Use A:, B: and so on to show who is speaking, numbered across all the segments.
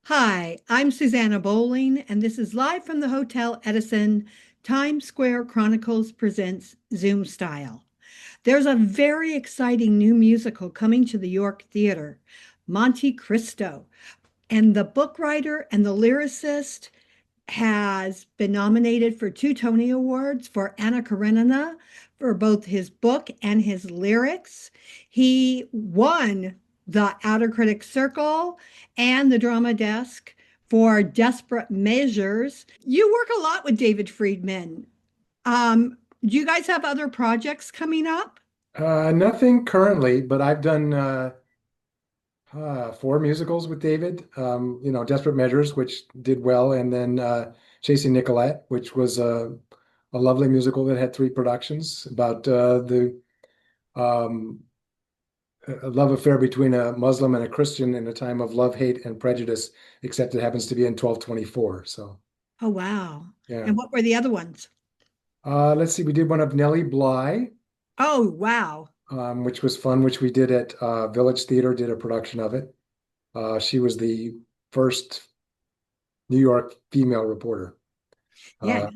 A: Hi, I'm Susanna Bowling, and this is live from the Hotel Edison. Times Square Chronicles presents Zoom Style. There's a very exciting new musical coming to the York Theater, Monte Cristo, and the book writer and the lyricist has been nominated for two Tony Awards for Anna Karenina for both his book and his lyrics. He won the Outer Critics Circle and the Drama Desk for Desperate Measures. You work a lot with David Friedman. Do you guys have other projects coming up?
B: Nothing currently, but I've done four musicals with David. Desperate Measures, which did well, and then Chasing Nicolette, which was a lovely musical that had three productions about the um, a love affair between a Muslim and a Christian in a time of love, hate, and prejudice, except it happens to be in 1224. So,
A: Oh, wow.
B: yeah.
A: And what were the other ones?
B: Let's see, we did one of Nellie Bly,
A: Oh, wow.
B: which was fun, which we did at Village Theater, did a production of it. She was the first New York female reporter.
A: Yeah.
B: Uh,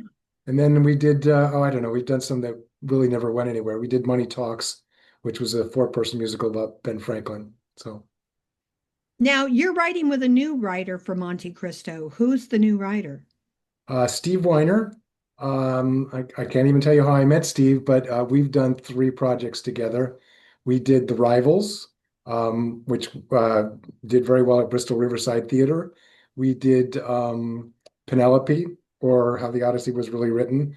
B: and then we did, I don't know, we've done some that really never went anywhere. We did Money Talks, which was a four-person musical about Ben Franklin. So
A: Now you're writing with a new writer for Monte Cristo. Who's the new writer?
B: Steve Weiner, I can't even tell you how I met Steve, but we've done three projects together. We did The Rivals, which did very well at Bristol Riverside Theater. We did Penelope, or How the Odyssey Was Really Written,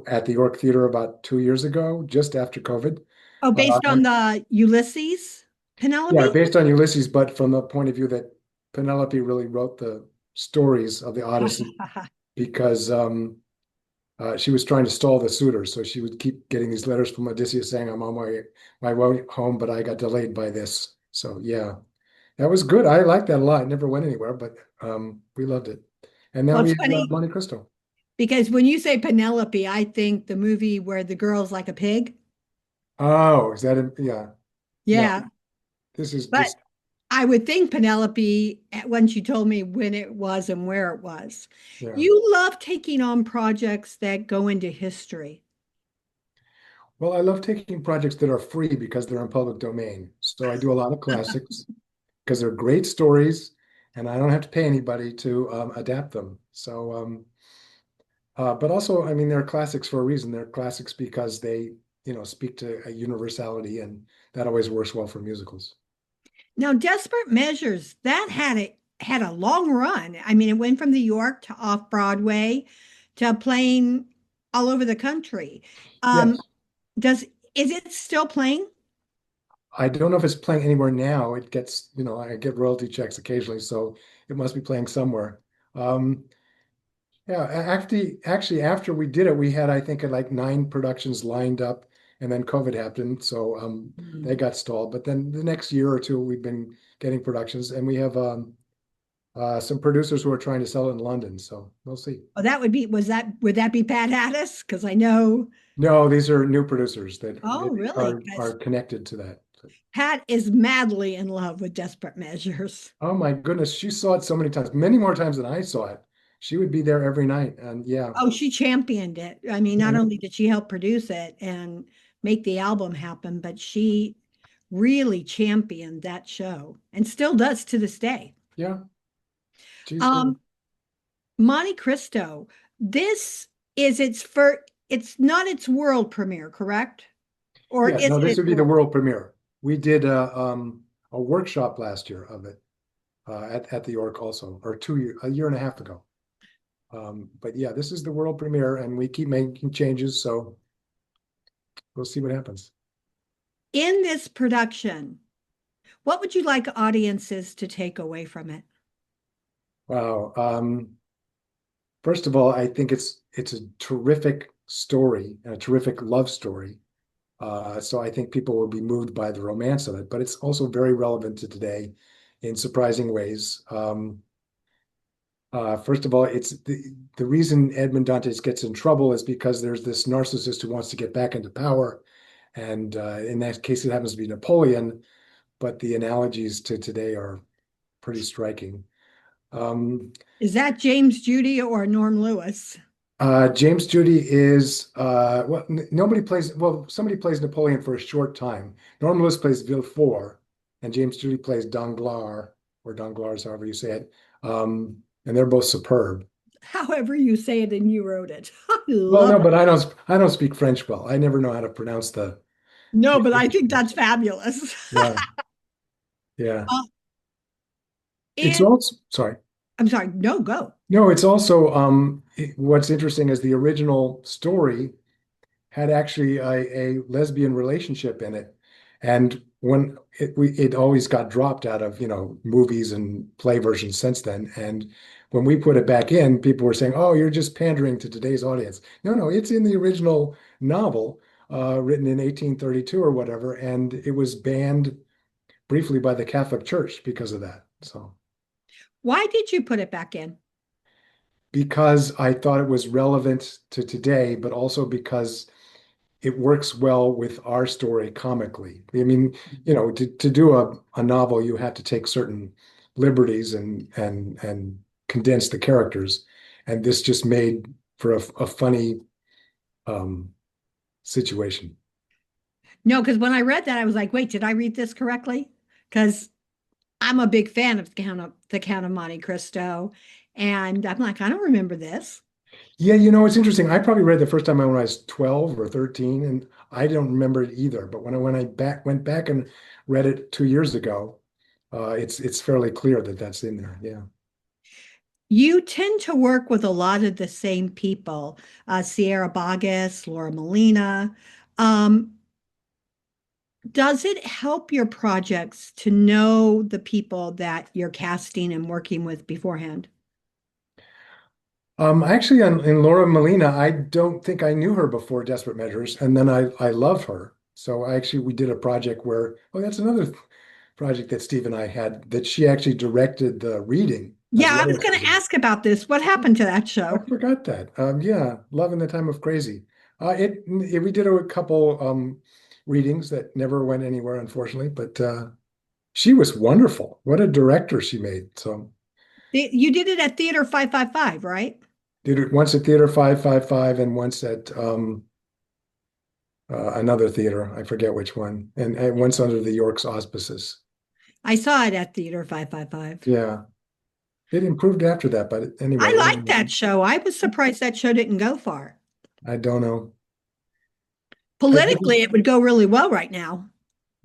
B: at the York Theater about 2 years ago, just after COVID.
A: Oh, based on
B: And
A: the Ulysses,
B: yeah,
A: Penelope?
B: based on Ulysses, but from the point of view that Penelope really wrote the stories of the Odyssey because she was trying to stall the suitors. So she would keep getting these letters from Odysseus saying, I'm on my way home, but I got delayed by this. So yeah, that was good. I liked that a lot. It never went anywhere, but we loved it. And now
A: Well,
B: we
A: it's
B: have
A: funny
B: Monte Cristo.
A: because when you say Penelope, I think the movie where the girl's like a pig.
B: Oh, is that it? Yeah. No,
A: Yeah.
B: this is
A: But
B: this.
A: I would think Penelope, once you told me when it was and where it was.
B: Yeah.
A: You love taking on projects that go into history.
B: Well, I love taking projects that are free because they're in public domain. So I do a lot of classics because they're great stories and I don't have to pay anybody to adapt them. So but also, I mean, they're classics for a reason. They're classics because they, speak to a universality, and that always works well for musicals.
A: Now, Desperate Measures, that had a long run. I mean, it went from New York to off Broadway to playing all over the country. Um,
B: Yes.
A: does is it still playing?
B: I don't know if it's playing anywhere now. It gets, I get royalty checks occasionally, so it must be playing somewhere. Um, yeah, actually, after we did it, we had, I think, like nine productions lined up, and then COVID happened, so they
A: Mm.
B: got stalled. But then the next year or two, we've been getting productions, and we have some producers who are trying to sell it in London. So we'll see.
A: Oh, that would be would that be Pat Addis? Because I know.
B: No, these are new producers that
A: Oh, really?
B: are
A: Because
B: connected to that.
A: Pat is madly in love with Desperate Measures.
B: Oh my goodness, she saw it so many times, many more times than I saw it. She would be there every night, and yeah,
A: Oh, she championed it. I mean, not
B: yeah,
A: only did she help produce it and make the album happen, but she really championed that show and still does to this day.
B: yeah, she's great.
A: Um, Monte Cristo, this is it's not its world premiere, correct? Or
B: Yeah,
A: is
B: no,
A: it
B: this
A: its
B: would be the
A: world?
B: world premiere. We did a workshop last year of it at the York also, or a year and a half ago. But yeah, this is the world premiere, and we keep making changes, so we'll see what happens.
A: In this production, what would you like audiences to take away from it?
B: Wow. First of all, I think it's a terrific story and a terrific love story. So I think people will be moved by the romance of it, but it's also very relevant to today in surprising ways. First of all, it's the reason Edmond Dantes gets in trouble is because there's this narcissist who wants to get back into power, and in that case, it happens to be Napoleon. But the analogies to today are pretty striking. Um,
A: Is that James Judy or Norm Lewis?
B: James Judy is well, nobody plays. Well, somebody plays Napoleon for a short time. Norm Lewis plays Villefort, and James Judy plays Danglars or Danglars, however you say it. And they're both superb.
A: However you say it and you wrote it. I
B: Well,
A: love
B: no,
A: it.
B: but I don't speak French well. I never know how to pronounce
A: No,
B: the
A: but I
B: English
A: think
B: names.
A: that's fabulous.
B: Yeah, yeah.
A: Uh,
B: It's
A: and
B: also sorry.
A: I'm sorry, no, go.
B: No, it's also what's interesting is the original story had actually a lesbian relationship in it. And when it always got dropped out of, movies and play versions since then. And when we put it back in, people were saying, "Oh, you're just pandering to today's audience." No, no, it's in the original novel, written in 1832 or whatever, and it was banned briefly by the Catholic Church because of that. So,
A: Why did you put it back in?
B: because I thought it was relevant to today, but also because it works well with our story comically. I mean, to do a novel, you have to take certain liberties and condense the characters. And this just made for a funny um, situation.
A: No, because when I read that, I was like, wait, did I read this correctly? Because I'm a big fan of the Count of Monte Cristo. And I'm like, I don't remember this.
B: Yeah, it's interesting. I probably read the first time when I was 12 or 13, and I don't remember it either. But when I went back and read it 2 years ago, it's fairly clear that that's in there. Yeah.
A: You tend to work with a lot of the same people, Sierra Boggess, Laura Molina. Um, does it help your projects to know the people that you're casting and working with beforehand?
B: Actually, in Laura Molina, I don't think I knew her before Desperate Measures, and then I love her. So we did a project where, oh, that's another project that Steve and I had that she actually directed the reading as
A: Yeah, I
B: well
A: was
B: as
A: going to
B: singing.
A: ask about this. What happened to that
B: I
A: show?
B: forgot that. Yeah, Love in the Time of Crazy. We did a couple readings that never went anywhere, unfortunately, but she was wonderful. What a director she made. So
A: You did it at Theater 555, right?
B: did it once at Theater 555 and once at another theater. I forget which one, and once under the York's auspices.
A: I saw it at Theater 555.
B: Yeah, it improved after that, but
A: I
B: anyway,
A: liked that show. I was surprised that show didn't go far.
B: I don't know. I
A: Politically,
B: didn't.
A: it would go really well right now.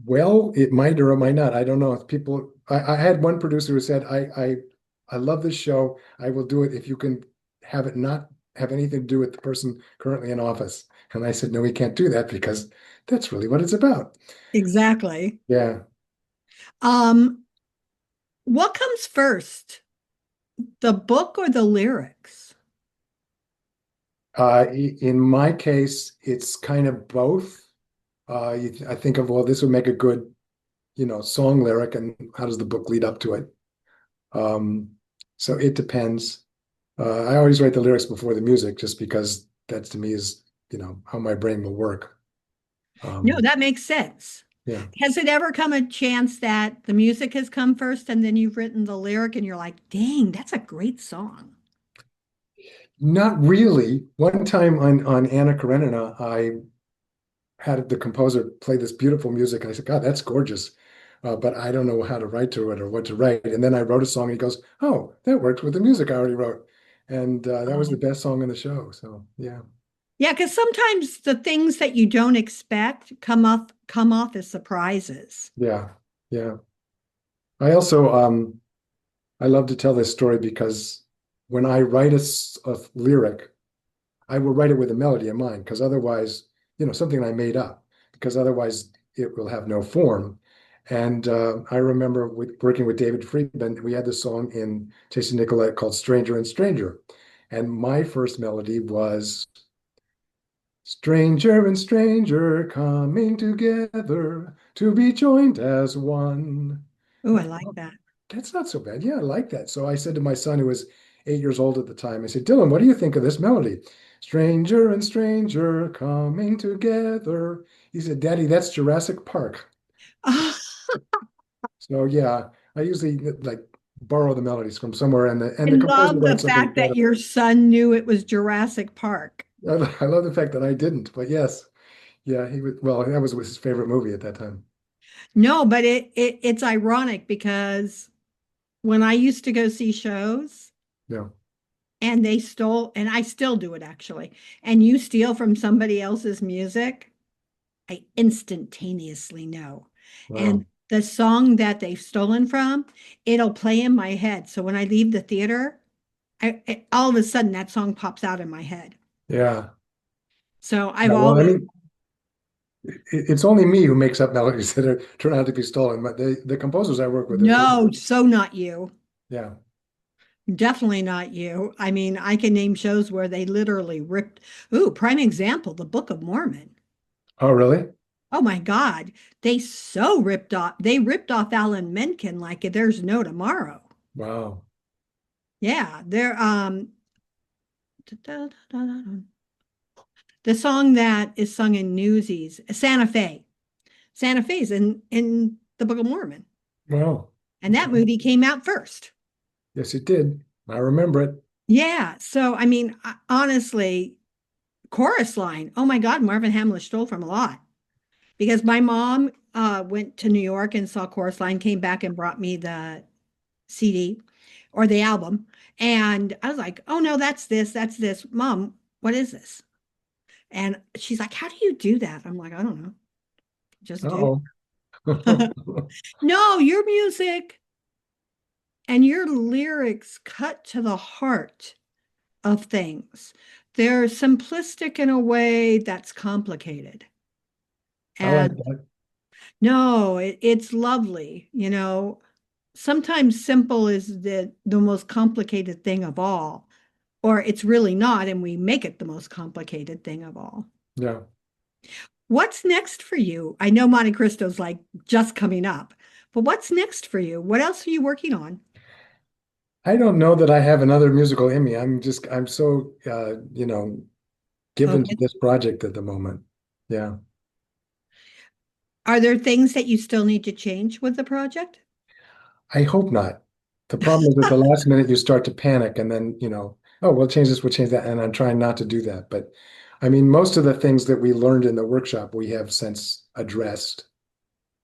B: Well, it might or it might not. I don't know. If people, I had one producer who said, I love this show. I will do it if you can have it not have anything to do with the person currently in office. And I said, no, we can't do that because that's really what it's about.
A: Exactly.
B: Yeah.
A: Um, what comes first, the book or the lyrics?
B: In my case, it's kind of both. I think of, well, this would make a good, song lyric, and how does the book lead up to it? Um, so it depends. I always write the lyrics before the music, just because that to me is, how my brain will work.
A: No,
B: Um,
A: that makes sense.
B: yeah,
A: Has it ever come a chance that the music has come first and then you've written the lyric and you're like, dang, that's a great song?
B: not really. One time on Anna Karenina, I had the composer play this beautiful music, and I said, "God, that's gorgeous." But I don't know how to write to it or what to write. And then I wrote a song, and he goes, "Oh, that worked with the music I already wrote." And that was the
A: Oh.
B: best song in the show. So yeah.
A: Yeah, because sometimes the things that you don't expect come off as surprises.
B: Yeah, yeah. I also I love to tell this story because when I write a lyric, I will write it with a melody in mind because otherwise, something I made up, because otherwise it will have no form. And I remember working with David Friedman, we had this song in Chasing Nicolette called Stranger and Stranger. And my first melody was Stranger and stranger coming together to be joined as one.
A: Oh,
B: And I
A: I
B: thought,
A: like
B: "Oh,
A: that.
B: that's not so bad. Yeah, I like that." So I said to my son, who was 8 years old at the time, I said, "Dylan, what do you think of this melody? Stranger and stranger coming together." He said, "Daddy, that's Jurassic Park." So yeah, I usually like borrow the melodies from somewhere,
A: I
B: and the composer
A: love the
B: writes something
A: fact that
B: incredible.
A: your son knew it was Jurassic Park.
B: I love the fact that I didn't, but yes, yeah, he was. Well, that was his favorite movie at that time.
A: No, but it's ironic because when I used to go see shows
B: Yeah.
A: and they stole, and I still do it actually, and you steal from somebody else's music, I instantaneously know.
B: Wow.
A: And the song that they've stolen from, it'll play in my head. So when I leave the theater, all of a sudden that song pops out in my head.
B: Yeah.
A: So I've
B: Yeah, well, I
A: always,
B: mean, it's only me who makes up melodies that turn out to be stolen. But the composers I work with are great.
A: no, so not you.
B: Yeah.
A: Definitely not you. I mean, I can name shows where they literally ripped. Ooh, prime example, the Book of Mormon.
B: Oh, really?
A: Oh my God. They ripped off Alan Menken like there's no tomorrow.
B: Wow.
A: Yeah, the song that is sung in Newsies, Santa Fe. Santa Fe's in the Book of Mormon.
B: Wow.
A: And that movie came out first.
B: Yes, it did. I remember it.
A: Yeah. So, I mean, honestly, chorus line. Oh my God, Marvin Hamlish stole from a lot because my mom went to New York and saw chorus line, came back and brought me the CD or the album. And I was like, oh no, that's this, that's this. Mom, what is this? And she's like, how do you do that? I'm like, I don't know. Just do.
B: Uh-oh.
A: No, your music and your lyrics cut to the heart of things. They're simplistic in a way that's complicated.
B: I like
A: And
B: that.
A: no, it's lovely. Sometimes simple is the most complicated thing of all, or it's really not, and we make it the most complicated thing of all.
B: Yeah.
A: What's next for you? I know Monte Cristo's like just coming up, but what's next for you? What else are you working on?
B: I don't know that I have another musical in me. I'm so, given to
A: Focus.
B: this project at the moment. Yeah.
A: Are there things that you still need to change with the project?
B: I hope not. The problem is at the last minute you start to panic and then, oh, we'll change this, we'll change that. And I'm trying not to do that. But I mean, most of the things that we learned in the workshop, we have since addressed.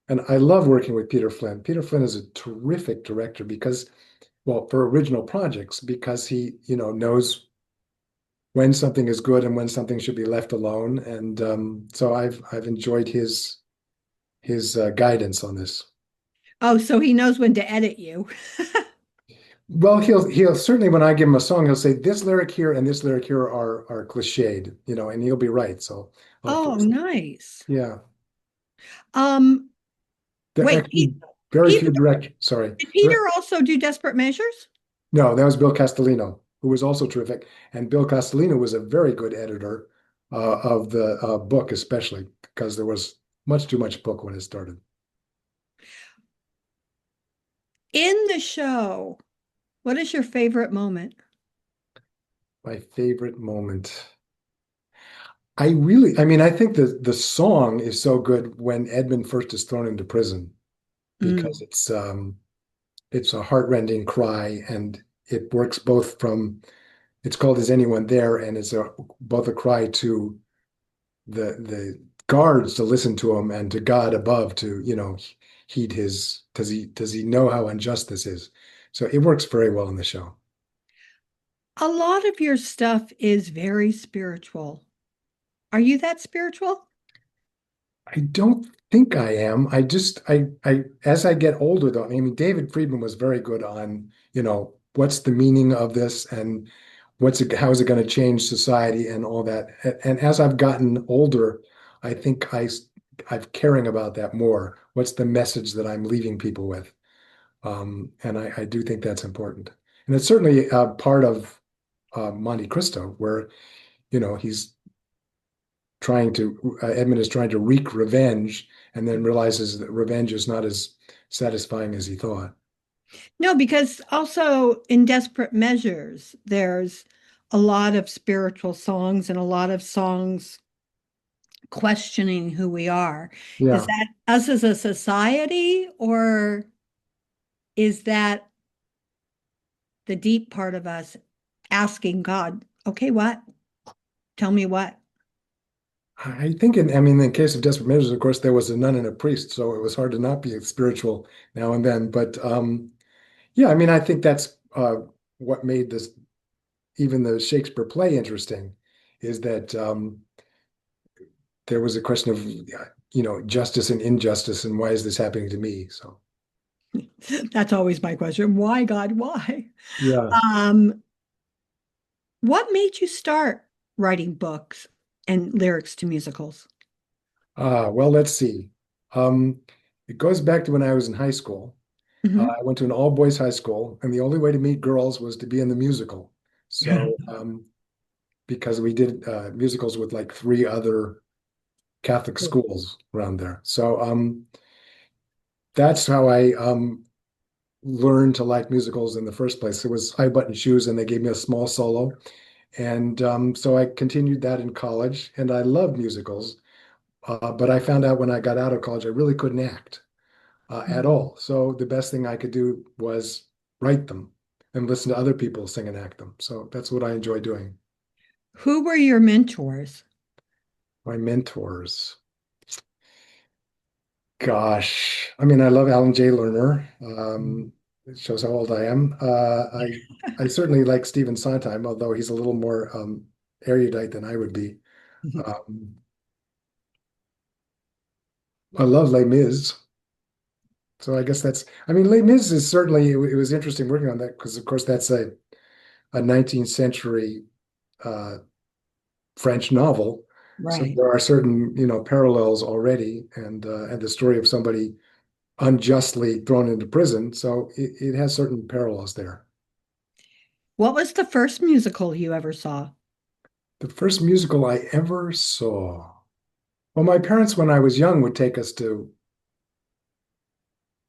B: And I love working with Peter Flynn. Peter Flynn is a terrific director because, well, for original projects, because he, knows when something is good and when something should be left alone. And so I've enjoyed his guidance on this.
A: Oh, so he knows when to edit you.
B: Well, he'll certainly when I give him a song, he'll say this lyric here and this lyric here are cliched, and he'll be right. So I'll
A: Oh,
B: fix it.
A: nice.
B: Yeah.
A: Um,
B: There are
A: wait,
B: actually very
A: Peter,
B: few direct, sorry.
A: did Peter also do Desperate Measures?
B: No, that was Bill Castellino, who was also terrific. And Bill Castellino was a very good editor of the book, especially because there was much too much book when it started.
A: In the show, what is your favorite moment?
B: My favorite moment. I mean, I think the song is so good when Edmund first is thrown into prison because
A: Mm.
B: it's a heartrending cry and it works both from it's called Is Anyone There? And it's both a cry to the guards to listen to him and to God above to, heed his does he know how unjust this is? So it works very well in the show.
A: A lot of your stuff is very spiritual. Are you that spiritual?
B: I don't think I am. I as I get older though, I mean David Friedman was very good on, what's the meaning of this and how is it going to change society and all that. And as I've gotten older, I think I'm caring about that more. What's the message that I'm leaving people with? And I do think that's important. And it's certainly part of Monte Cristo, where, he's Edmund is trying to wreak revenge and then realizes that revenge is not as satisfying as he thought.
A: No, because also in Desperate Measures, there's a lot of spiritual songs and a lot of songs questioning who we are. Is
B: Yeah.
A: that us as a society, or is that the deep part of us asking God, okay, what? Tell me what?
B: I think I mean, in the case of Desperate Measures, of course, there was a nun and a priest, so it was hard to not be spiritual now and then. But yeah, I mean, I think that's what made this even the Shakespeare play interesting, is that there was a question of justice and injustice, and why is this happening to me? So
A: That's always my question. Why, God, why?
B: yeah.
A: Um, what made you start writing books and lyrics to musicals?
B: Well, let's see. Um, it goes back to when I was in high school.
A: Mhm.
B: I went to an all boys high school, and the only way to meet girls was to be in the musical. So, because we did musicals with like three other Catholic schools around there. So, that's how I learned to like musicals in the first place. It was High Button Shoes, and they gave me a small solo. And so I continued that in college, and I loved musicals. But I found out when I got out of college, I really couldn't act at all. So the best thing I could do was write them and listen to other people sing and act them. So that's what I enjoy doing.
A: Who were your mentors?
B: My mentors. Gosh, I mean, I love Alan J. Lerner. It shows how old I am. I certainly like Stephen Sondheim, although he's a little more erudite than I would be. Um, I love Les Mis. So I guess I mean, Les Mis is certainly, it was interesting working on that because, of course, that's a 19th century uh, French novel. So
A: Right.
B: there are certain, parallels already, and the story of somebody unjustly thrown into prison. So it has certain parallels there.
A: What was the first musical you ever saw?
B: The first musical I ever saw. Well, my parents, when I was young, would take us to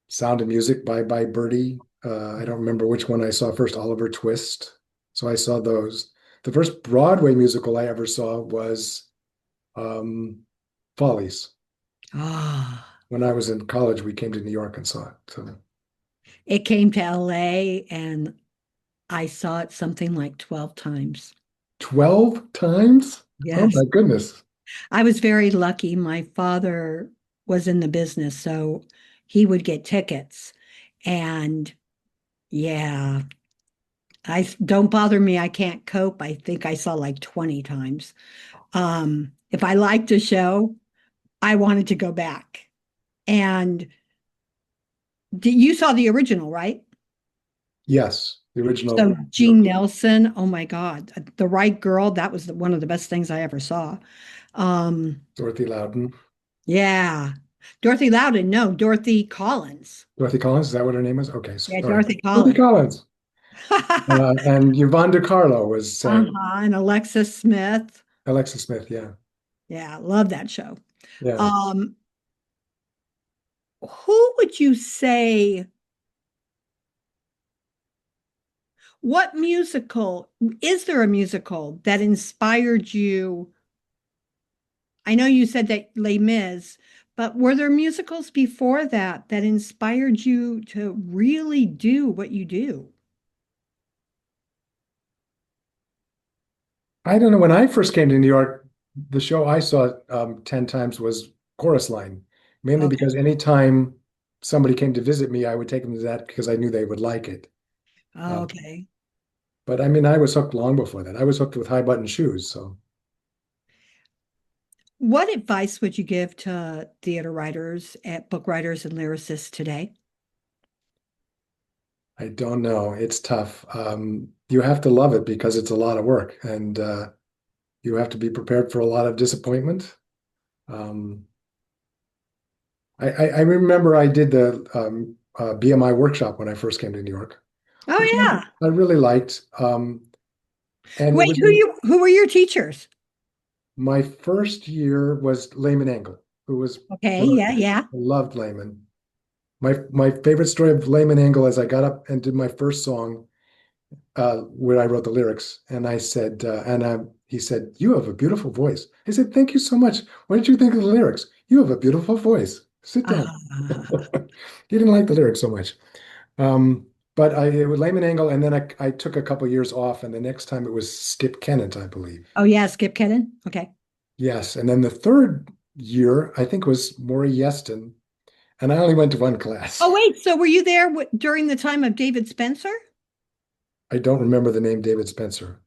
B: Sound of Music, Bye Bye Birdie. I don't remember which one I saw first, Oliver Twist. So I saw those. The first Broadway musical I ever saw was um, Follies.
A: Ah,
B: When I was in college, we came to New York and saw it. So
A: it came to LA and I saw it something like 12 times.
B: 12 times? Oh
A: Yes.
B: my goodness.
A: I was very lucky. My father was in the business, so he would get tickets. And yeah, I don't bother me. I can't cope. I think I saw like 20 times. If I liked a show, I wanted to go back. And you saw the original, right?
B: Yes, the original
A: So Gene
B: Miracle.
A: Nelson, oh my God, The Right Girl, that was one of the best things I ever saw. Um,
B: Dorothy Loudon.
A: yeah. Dorothy Loudon, no, Dorothy Collins.
B: Dorothy Collins, is that what her name is? Okay,
A: Yeah,
B: sorry.
A: Dorothy
B: Dorothy
A: Collins.
B: Collins. And Yvonne DiCarlo was sang.
A: Uh-huh. And Alexis Smith.
B: Alexis Smith, yeah.
A: Yeah, love that show.
B: Yeah.
A: Um, who would you say, what musical, is there a musical that inspired you? I know you said that Les Mis, but were there musicals before that that inspired you to really do what you do?
B: I don't know. When I first came to New York, the show I saw 10 times was Chorus Line, mainly
A: Okay.
B: because anytime somebody came to visit me, I would take them to that because I knew they would like it. Uh,
A: Okay.
B: but I mean, I was hooked long before that. I was hooked with High Button Shoes. So
A: What advice would you give to theater writers, book writers, and lyricists today?
B: I don't know. It's tough. You have to love it because it's a lot of work, and you have to be prepared for a lot of disappointment. Um, I remember I did the BMI workshop when I first came to New York, which
A: Oh yeah.
B: I really liked. And it
A: Wait,
B: was
A: who were your teachers?
B: my first year was Lehman Engel, who was
A: Okay, yeah,
B: brilliant.
A: yeah.
B: I loved Lehman. My favorite story of Lehman Engel is I got up and did my first song where I wrote the lyrics, and I said, he said, "You have a beautiful voice." I said, "Thank you so much. What did you think of the lyrics? You have a beautiful voice. Sit down."
A: Uh,
B: He didn't like the lyrics so much. Um, but it was Lehman Angle, and then I took a couple years off, and the next time it was Skip Kennett, I believe.
A: Oh yeah, Skip Kedden. Okay.
B: Yes, and then the third year I think was Maury Yeston, and I only went to one class.
A: Oh wait, so were you there during the time of David Spencer?
B: I don't remember the name David Spencer.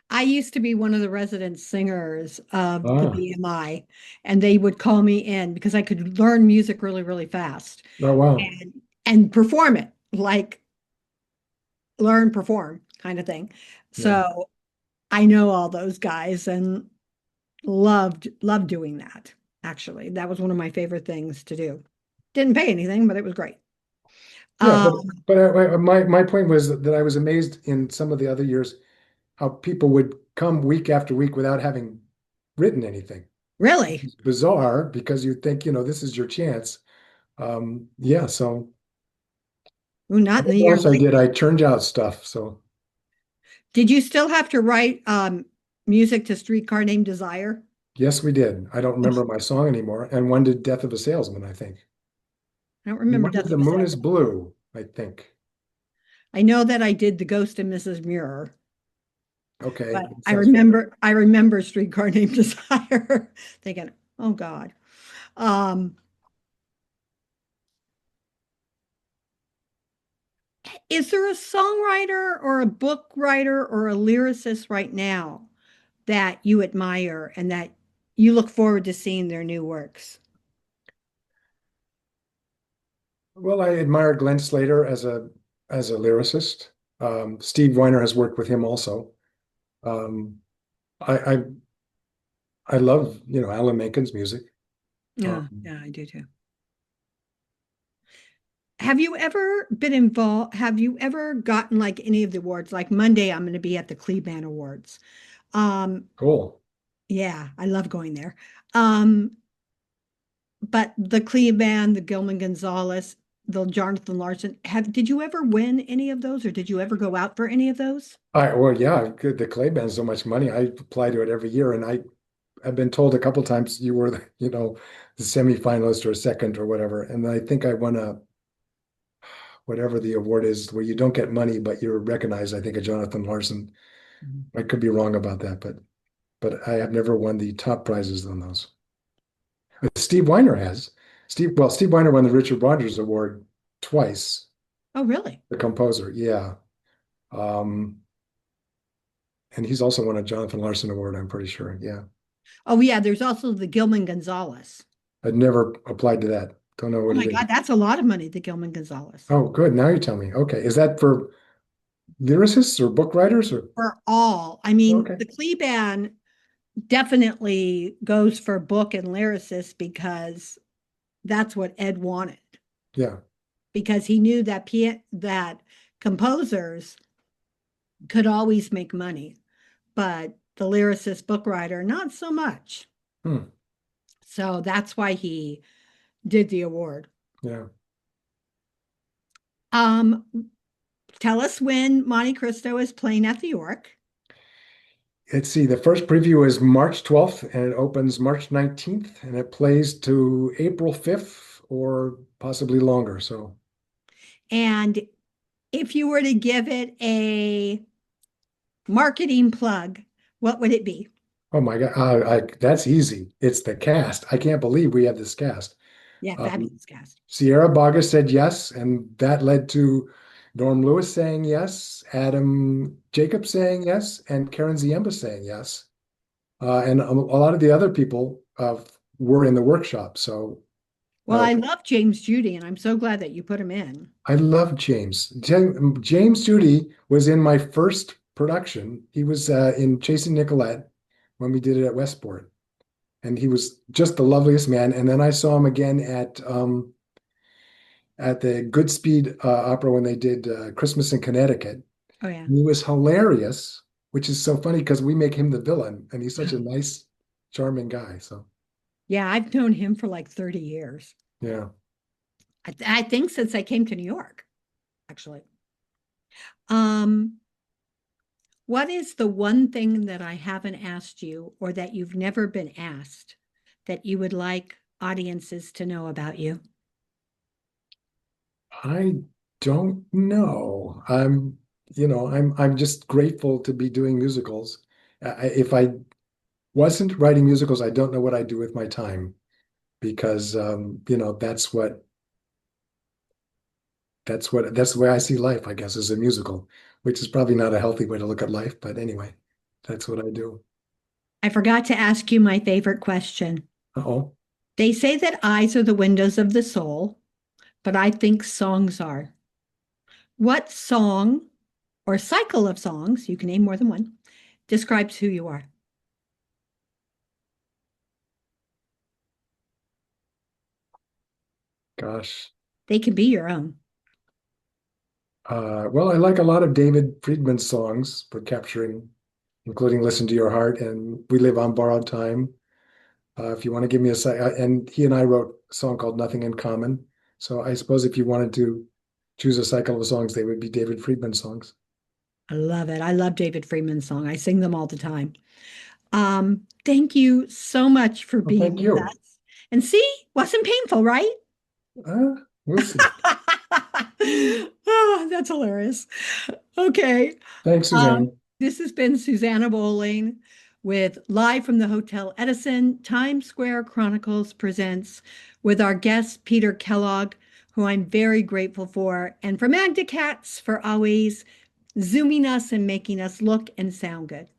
A: I used to be one of the resident singers of the
B: Ah,
A: BMI, and they would call me in because I could learn music really, really fast
B: oh wow.
A: and perform it, like learn, perform kind of thing.
B: Yeah.
A: So I know all those guys and loved doing that. Actually, that was one of my favorite things to do. Didn't pay anything, but it was great.
B: Yeah,
A: Um,
B: but my point was that I was amazed in some of the other years how people would come week after week without having written anything.
A: really?
B: It's bizarre because you think, this is your chance. Yeah, so
A: Well, not in the
B: what
A: year
B: else I did,
A: later.
B: I churned out stuff. So
A: Did you still have to write music to Streetcar Named Desire?
B: yes, we did. I don't
A: Ugh,
B: remember my song anymore. And one did Death of a Salesman, I think.
A: I don't
B: And
A: remember
B: one did
A: Death
B: The
A: of a
B: Moon is
A: Salesman.
B: Blue, I think.
A: I know that I did The Ghost of Mrs. Muir,
B: Okay,
A: but
B: that
A: I
B: sounds familiar.
A: remember I remember Streetcar Named Desire, thinking, "Oh God." Um, is there a songwriter or a book writer or a lyricist right now that you admire and that you look forward to seeing their new works?
B: Well, I admire Glenn Slater as a lyricist. Steve Weiner has worked with him also. Um, I, I I love, Alan Menken's music.
A: Yeah,
B: Um,
A: yeah, I do too. Have you ever been involved? Have you ever gotten like any of the awards? Like Monday, I'm going to be at the Cleveland Awards. Um,
B: cool.
A: yeah, I love going there. Um, but the Cleveland, the Gilman Gonzalez, the Jonathan Larson, did you ever win any of those or did you ever go out for any of those?
B: Well, yeah, good. The clay band's so much money. I apply to it every year, and I've been told a couple times you were, the semifinalist or second or whatever. And I think I won a whatever the award is where you don't get money, but you're recognized. I think a Jonathan Larson.
A: Mhm.
B: I could be wrong about that, but I have never won the top prizes on those. Steve Weiner has. Steve Weiner won the Richard Rodgers Award twice,
A: Oh, really?
B: the composer. Yeah. Um, and he's also won a Jonathan Larson Award, I'm pretty sure. Yeah.
A: Oh, yeah, there's also the Gilman Gonzalez.
B: I'd never applied to that. Don't know
A: Oh
B: what
A: my
B: it is.
A: God, that's a lot of money, the Gilman Gonzalez.
B: Oh, good. Now you tell me. Okay. Is that for lyricists or book writers or?
A: For all. I mean,
B: Okay.
A: the Cleveland definitely goes for book and lyricist because that's what Ed wanted.
B: Yeah.
A: Because he knew that that composers could always make money, but the lyricist book writer not so much.
B: Hmm.
A: So that's why he did the award.
B: Yeah.
A: Um, tell us when Monte Cristo is playing at the York.
B: Let's see. The first preview is March 12th and it opens March 19th and it plays to April 5th or possibly longer. So,
A: And if you were to give it a marketing plug, what would it be?
B: oh my God. That's easy. It's the cast. I can't believe we have this cast.
A: Yeah,
B: Um,
A: fabulous cast.
B: Sierra Boggess said yes, and that led to Norm Lewis saying yes, Adam Jacobs saying yes, and Karen Ziemba saying yes. And a lot of the other people were in the workshop. So
A: Well,
B: uh,
A: I love James Judy, and I'm so glad that you put him in.
B: I love James. James Judy was in my first production. He was in Chasing Nicolette when we did it at Westport. And he was just the loveliest man. And then I saw him again at the Goodspeed Opera when they did Christmas in Connecticut.
A: Oh, yeah.
B: And he was hilarious, which is so funny because we make him the villain, and he's such a nice, charming guy. So
A: Yeah, I've known him for like 30 years.
B: yeah,
A: I think since I came to New York, actually. Um, what is the one thing that I haven't asked you or that you've never been asked that you would like audiences to know about you?
B: I don't know. I'm just grateful to be doing musicals. If I wasn't writing musicals, I don't know what I'd do with my time because that's the way I see life, I guess, as a musical, which is probably not a healthy way to look at life, but anyway, that's what I do.
A: I forgot to ask you my favorite question.
B: Uh-oh.
A: They say that eyes are the windows of the soul, but I think songs are. What song or cycle of songs, you can name more than one, describes who you are?
B: Gosh.
A: They can be your own.
B: Well, I like a lot of David Friedman's songs for capturing, including Listen to Your Heart and We Live on Borrowed Time. If you want to give me a sec, and he and I wrote a song called Nothing in Common. So I suppose if you wanted to choose a cycle of songs, they would be David Friedman songs.
A: I love it. I love David Freeman's song. I sing them all the time. Thank you so much for
B: Well,
A: being
B: thank
A: with
B: you.
A: us. And see, wasn't painful, right?
B: We'll see.
A: Oh, that's hilarious. Okay.
B: Thanks,
A: Um,
B: Suzanne.
A: this has been Susanna Bowling with Live from the Hotel Edison, Times Square Chronicles presents with our guest, Peter Kellogg, who I'm very grateful for, and for Magda Katz for always zooming us and making us look and sound good.